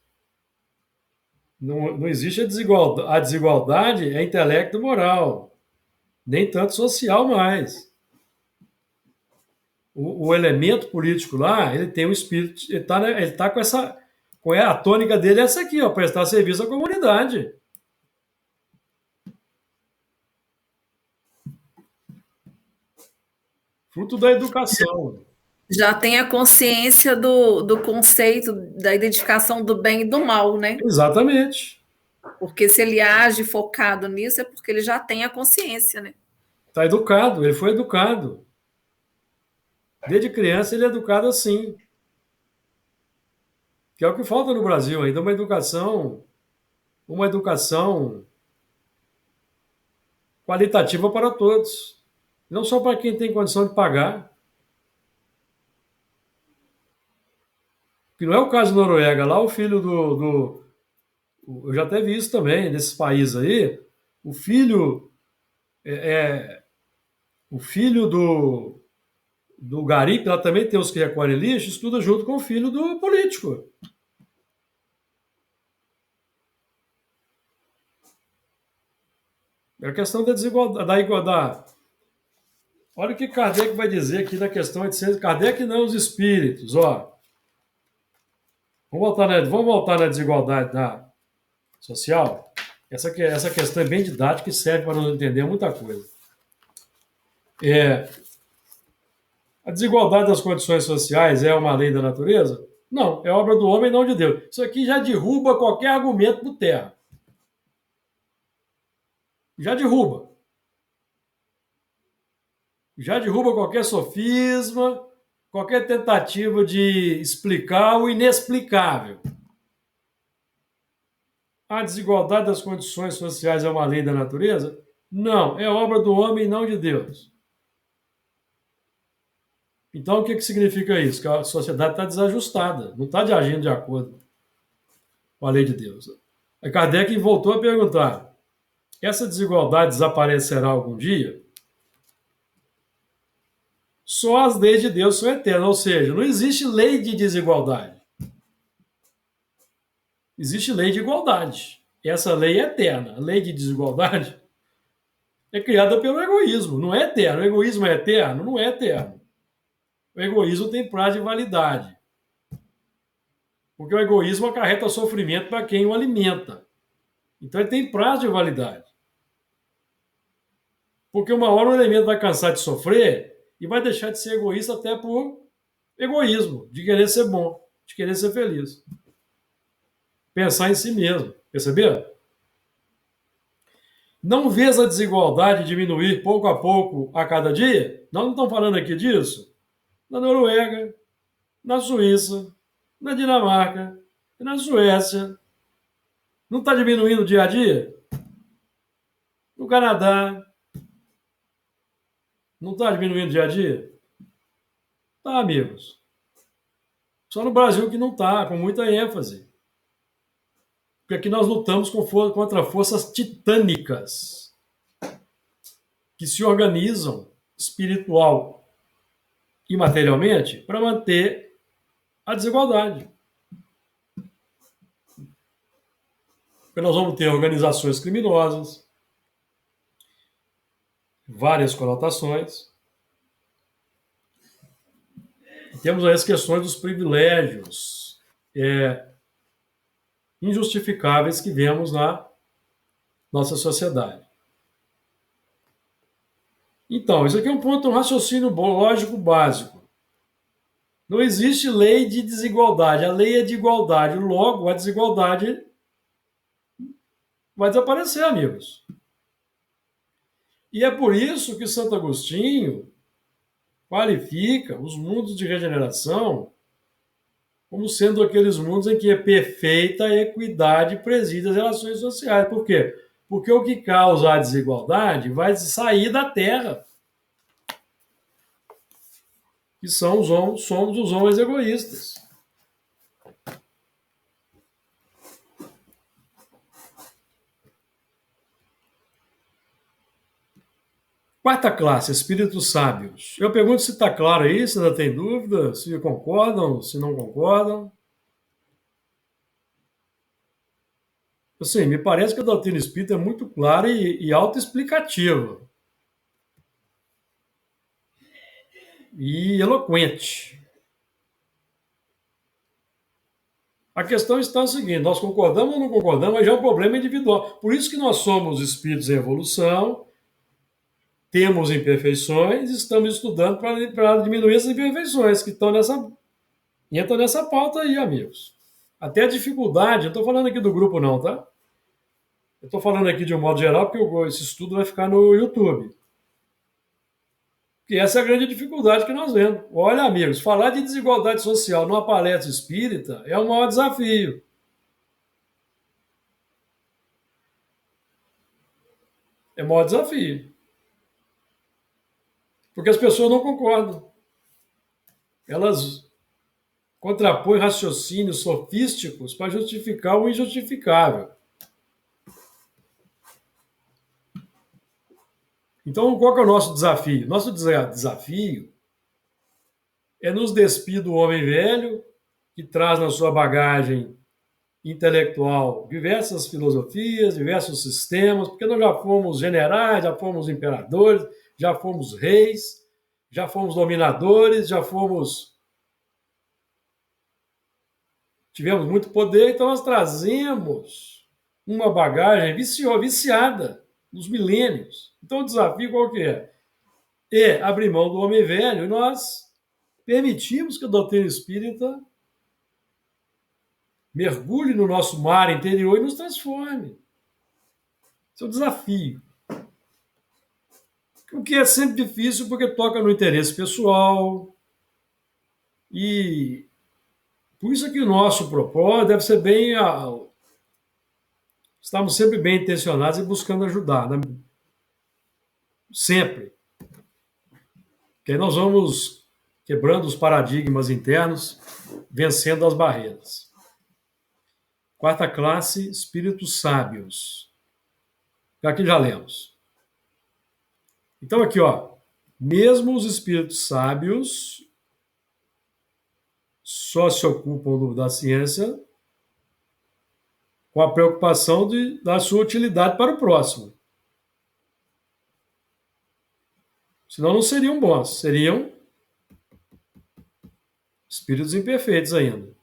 Não existe a desigualdade. A desigualdade é intelecto e moral, nem tanto social mais. O elemento político lá, ele tem um espírito, ele tá com essa, a tônica dele é essa aqui, ó, prestar serviço à comunidade. Fruto da educação. Já tem a consciência do conceito da identificação do bem e do mal, né? Exatamente. Porque se ele age focado nisso, é porque ele já tem a consciência, né? Está educado, ele foi educado. Desde criança ele é educado assim. Que é o que falta no Brasil ainda, uma educação qualitativa para todos. Não só para quem tem condição de pagar. Que não é o caso da Noruega. Lá o filho eu já até vi isso também, nesses países aí. O filho o filho do garipe, lá também tem os que recolhem lixo, estuda junto com o filho do político. É a questão da desigualdade, da igualdade. Olha o que Kardec vai dizer aqui na questão de ser Kardec não os espíritos, ó. Vamos voltar na desigualdade social. Essa questão é bem didática e serve para nos entender muita coisa. A desigualdade das condições sociais é uma lei da natureza? Não, é obra do homem, não de Deus. Isso aqui já derruba qualquer argumento por terra. Já derruba. Já derruba qualquer sofisma, qualquer tentativa de explicar o inexplicável. A desigualdade das condições sociais é uma lei da natureza? Não, é obra do homem, não de Deus. Então, o que significa isso? Que a sociedade está desajustada, não está agindo de acordo com a lei de Deus. A Kardec voltou a perguntar: essa desigualdade desaparecerá algum dia? Só as leis de Deus são eternas, ou seja, não existe lei de desigualdade. Existe lei de igualdade. Essa lei é eterna. A lei de desigualdade é criada pelo egoísmo, não é eterno. O egoísmo é eterno? Não é eterno. O egoísmo tem prazo de validade. Porque o egoísmo acarreta sofrimento para quem o alimenta. Então ele tem prazo de validade. Porque uma hora o elemento vai cansar de sofrer e vai deixar de ser egoísta até por egoísmo, de querer ser bom, de querer ser feliz. Pensar em si mesmo, perceberam? Não vês a desigualdade diminuir pouco a pouco a cada dia? Nós não estamos falando aqui disso? Na Noruega, na Suíça, na Dinamarca, na Suécia. Não está diminuindo dia a dia? No Canadá. Não está diminuindo dia a dia? Tá, amigos. Só no Brasil que não está, com muita ênfase. Porque aqui nós lutamos contra forças titânicas que se organizam espiritual e materialmente para manter a desigualdade. Porque nós vamos ter organizações criminosas, várias conotações. E temos aí as questões dos privilégios injustificáveis que vemos na nossa sociedade. Então, isso aqui é um raciocínio lógico básico. Não existe lei de desigualdade, a lei é de igualdade. Logo, a desigualdade vai desaparecer, amigos. E é por isso que Santo Agostinho qualifica os mundos de regeneração como sendo aqueles mundos em que é perfeita equidade preside as relações sociais. Por quê? Porque o que causa a desigualdade vai sair da Terra. Que somos os homens egoístas. Quarta classe, espíritos sábios. Eu pergunto se está claro aí, se ainda tem dúvida, se concordam, se não concordam. Assim, me parece que a doutrina espírita é muito clara e autoexplicativa. E eloquente. A questão está o seguinte: nós concordamos ou não concordamos, mas já é um problema individual. Por isso que nós somos espíritos em evolução, temos imperfeições, estamos estudando para diminuir essas imperfeições que entram nessa pauta aí, amigos. Até a dificuldade, eu estou falando aqui do grupo não, tá? Eu estou falando aqui de um modo geral, porque esse estudo vai ficar no YouTube. Que essa é a grande dificuldade que nós vemos. Olha, amigos, falar de desigualdade social numa palestra espírita é um maior desafio. É o maior desafio. Porque as pessoas não concordam. Elas contrapõem raciocínios sofísticos para justificar o injustificável. Então, qual que é o nosso desafio? Nosso desafio é nos despir do homem velho, que traz na sua bagagem intelectual diversas filosofias, diversos sistemas, porque nós já fomos generais, já fomos imperadores, já fomos reis, já fomos dominadores, tivemos muito poder, então nós trazemos uma bagagem viciada nos milênios. Então o desafio qual que é? É abrir mão do homem velho e nós permitimos que a doutrina espírita mergulhe no nosso mar interior e nos transforme. Esse é o desafio. O que é sempre difícil porque toca no interesse pessoal e por isso que o nosso propósito deve ser estamos sempre bem intencionados e buscando ajudar, né? Sempre. Que aí nós vamos quebrando os paradigmas internos, vencendo as barreiras. Quarta classe, espíritos sábios. Aqui já lemos. Então aqui, ó, mesmo os espíritos sábios só se ocupam da ciência com a preocupação da sua utilidade para o próximo. Senão não seriam bons, seriam espíritos imperfeitos ainda.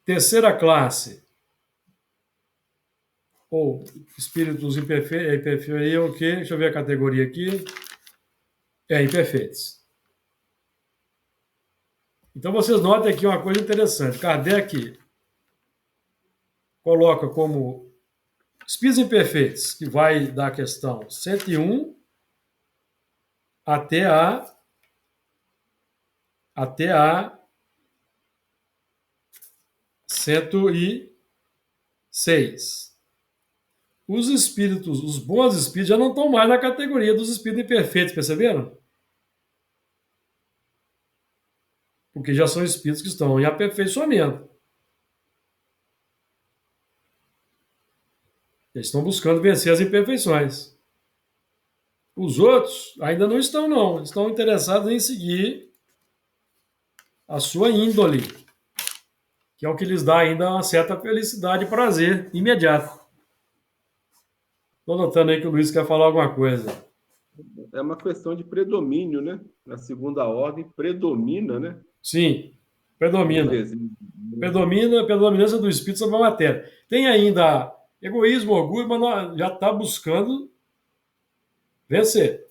Terceira classe, ou espíritos imperfeitos, o quê? Deixa eu ver a categoria aqui. Imperfeitos. Então vocês notem aqui uma coisa interessante. Kardec coloca como espíritos imperfeitos, que vai da questão 101 até a 106. Os espíritos, os bons espíritos já não estão mais na categoria dos espíritos imperfeitos, perceberam? Porque já são espíritos que estão em aperfeiçoamento. Eles estão buscando vencer as imperfeições. Os outros ainda não estão, não. Eles estão interessados em seguir a sua índole, que é o que lhes dá ainda uma certa felicidade e prazer imediato. Estou notando aí que o Luiz quer falar alguma coisa. É uma questão de predomínio, né? Na segunda ordem, predomina, né? Sim, predomina. Predomina a predominância do espírito sobre a matéria. Tem ainda egoísmo, orgulho, mas já está buscando vencer.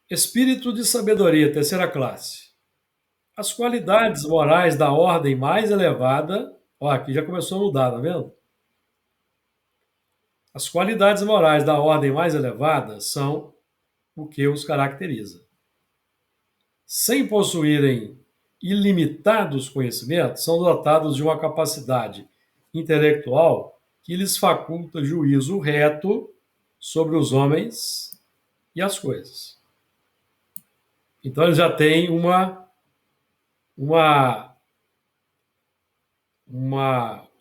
Espírito de sabedoria, terceira classe. As qualidades morais da ordem mais elevada. Ó, aqui já começou a mudar, tá vendo? As qualidades morais da ordem mais elevada são o que os caracteriza. Sem possuírem ilimitados conhecimentos, são dotados de uma capacidade intelectual que lhes faculta juízo reto sobre os homens e as coisas. Então, eles já têm uma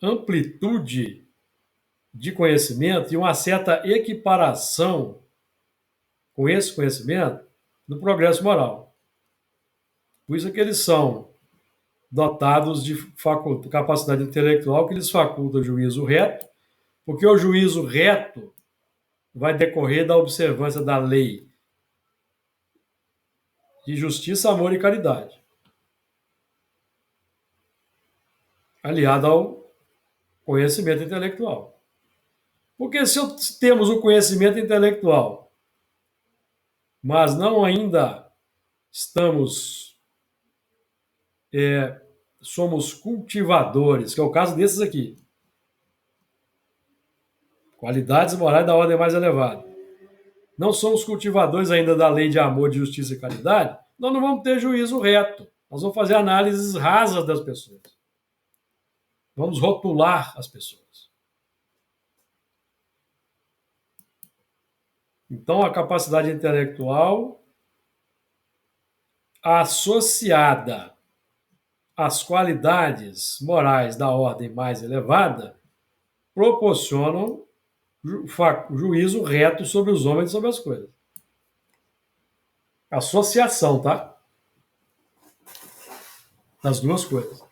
amplitude de conhecimento e uma certa equiparação com esse conhecimento do progresso moral. Por isso é que eles são dotados de capacidade intelectual que lhes faculta o juízo reto, porque o juízo reto vai decorrer da observância da lei de justiça, amor e caridade, aliado ao conhecimento intelectual. Porque se temos o conhecimento intelectual, mas não ainda somos cultivadores, que é o caso desses aqui, qualidades morais da ordem mais elevada. Não somos cultivadores ainda da lei de amor, de justiça e caridade, nós não vamos ter juízo reto. Nós vamos fazer análises rasas das pessoas. Vamos rotular as pessoas. Então, a capacidade intelectual associada às qualidades morais da ordem mais elevada proporcionam juízo reto sobre os homens e sobre as coisas. Associação, tá? Das duas coisas.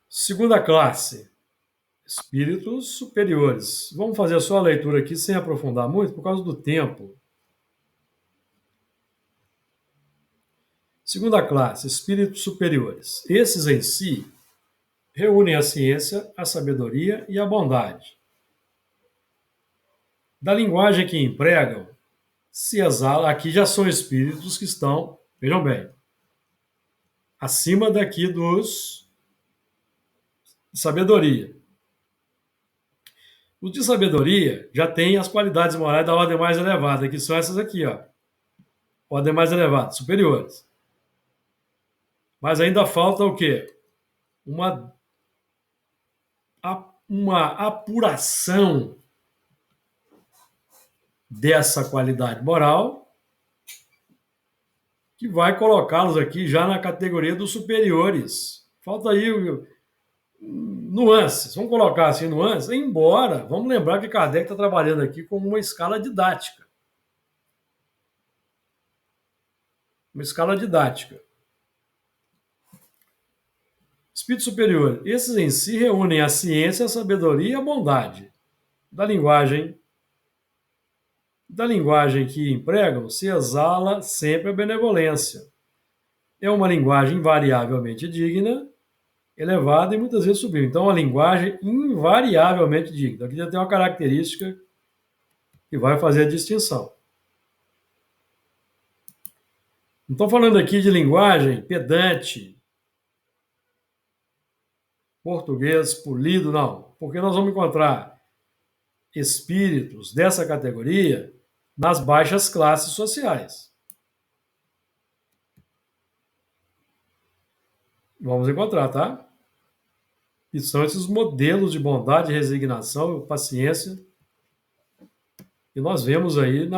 Segunda classe, espíritos superiores. Vamos fazer só a leitura aqui sem aprofundar muito, por causa do tempo. Segunda classe, espíritos superiores. Esses em si reúnem a ciência, a sabedoria e a bondade. Da linguagem que empregam, se exala, aqui já são espíritos que estão, vejam bem, acima daqui dos de sabedoria. Os de sabedoria já têm as qualidades morais da ordem mais elevada, que são essas aqui, ó. Ordem mais elevada, superiores. Mas ainda falta o quê? Uma apuração dessa qualidade moral que vai colocá-los aqui já na categoria dos superiores. Falta aí nuances. Vamos colocar assim nuances, embora, vamos lembrar que Kardec está trabalhando aqui com uma escala didática. Uma escala didática. Espírito superior. Esses em si reúnem a ciência, a sabedoria e a bondade. Da linguagem que empregam, se exala sempre a benevolência. É uma linguagem invariavelmente digna, elevada e muitas vezes sublime. Então, a linguagem invariavelmente digna. Aqui já tem uma característica que vai fazer a distinção. Não estou falando aqui de linguagem pedante, português polido, não. Porque nós vamos encontrar espíritos dessa categoria nas baixas classes sociais. Vamos encontrar, tá? E são esses modelos de bondade, resignação, paciência que nós vemos aí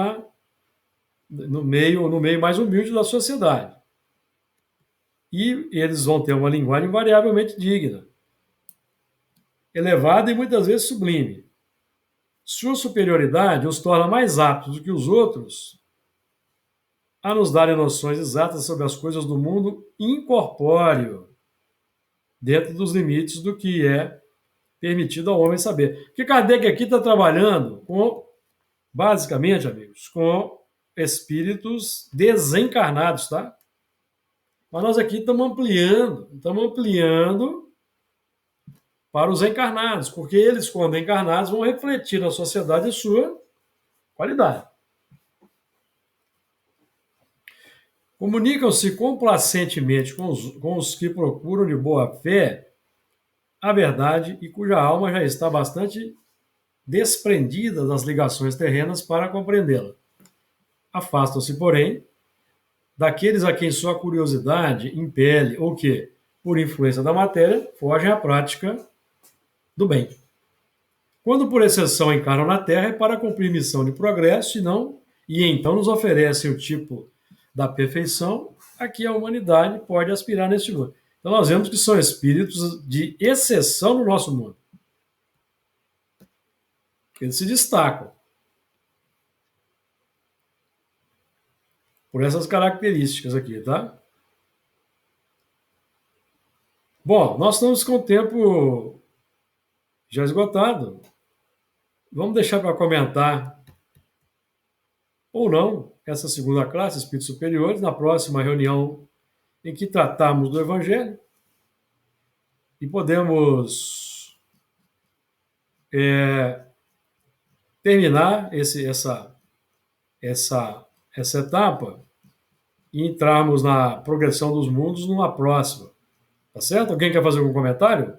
no meio mais humilde da sociedade. E eles vão ter uma linguagem invariavelmente digna, elevada e muitas vezes sublime. Sua superioridade os torna mais aptos do que os outros a nos darem noções exatas sobre as coisas do mundo incorpóreo, dentro dos limites do que é permitido ao homem saber. Porque Kardec aqui está trabalhando basicamente, amigos, com espíritos desencarnados, tá? Mas nós aqui estamos ampliando para os encarnados, porque eles, quando encarnados, vão refletir na sociedade a sua qualidade. Comunicam-se complacentemente com os que procuram de boa fé a verdade e cuja alma já está bastante desprendida das ligações terrenas para compreendê-la. Afastam-se, porém, daqueles a quem sua curiosidade impele ou que, por influência da matéria, fogem à prática do bem. Quando, por exceção, encarnam na Terra, é para cumprir missão de progresso, e então nos oferecem o tipo da perfeição a que a humanidade pode aspirar neste mundo. Então, nós vemos que são espíritos de exceção no nosso mundo. Eles se destacam por essas características aqui, tá? Bom, nós estamos com o tempo já esgotado. Vamos deixar para comentar ou não essa segunda classe, Espíritos Superiores, na próxima reunião em que tratarmos do Evangelho e podemos terminar essa etapa e entrarmos na progressão dos mundos numa próxima. Tá certo? Alguém quer fazer algum comentário?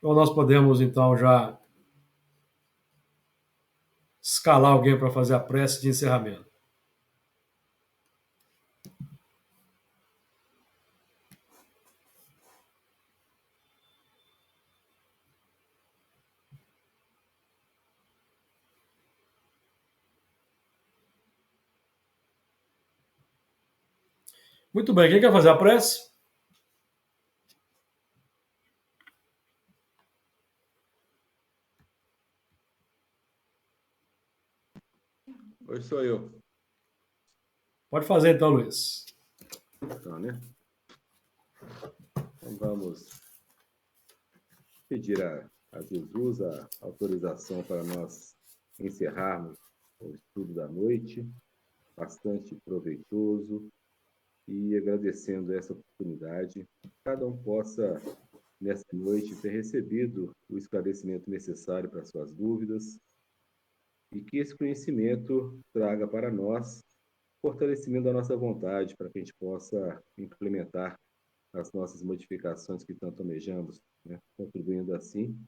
Ou nós podemos, então, já escalar alguém para fazer a prece de encerramento? Muito bem, quem quer fazer a prece? Hoje sou eu. Pode fazer então, Luiz. Então, né? Então vamos pedir a Jesus a autorização para nós encerrarmos o estudo da noite, bastante proveitoso, e agradecendo essa oportunidade, cada um possa, nessa noite, ter recebido o esclarecimento necessário para suas dúvidas e que esse conhecimento traga para nós fortalecimento da nossa vontade para que a gente possa implementar as nossas modificações que tanto almejamos, né? Contribuindo assim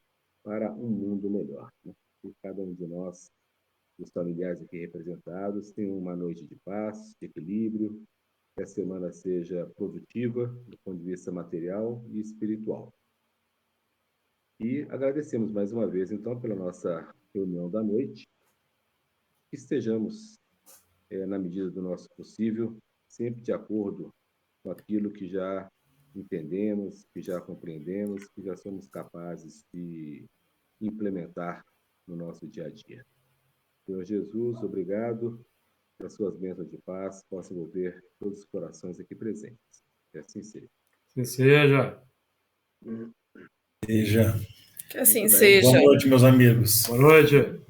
para um mundo melhor, né? Que cada um de nós, os familiares aqui representados, tenha uma noite de paz, de equilíbrio, que a semana seja produtiva do ponto de vista material e espiritual. E agradecemos mais uma vez, então, pela nossa reunião da noite, que estejamos, na medida do nosso possível, sempre de acordo com aquilo que já entendemos, que já compreendemos, que já somos capazes de implementar no nosso dia a dia. Senhor Jesus, obrigado. Que as suas bênçãos de paz possam envolver todos os corações aqui presentes. Que assim seja. Que seja. Seja. Que assim Muito bem. seja. Boa noite, meus amigos. Boa noite.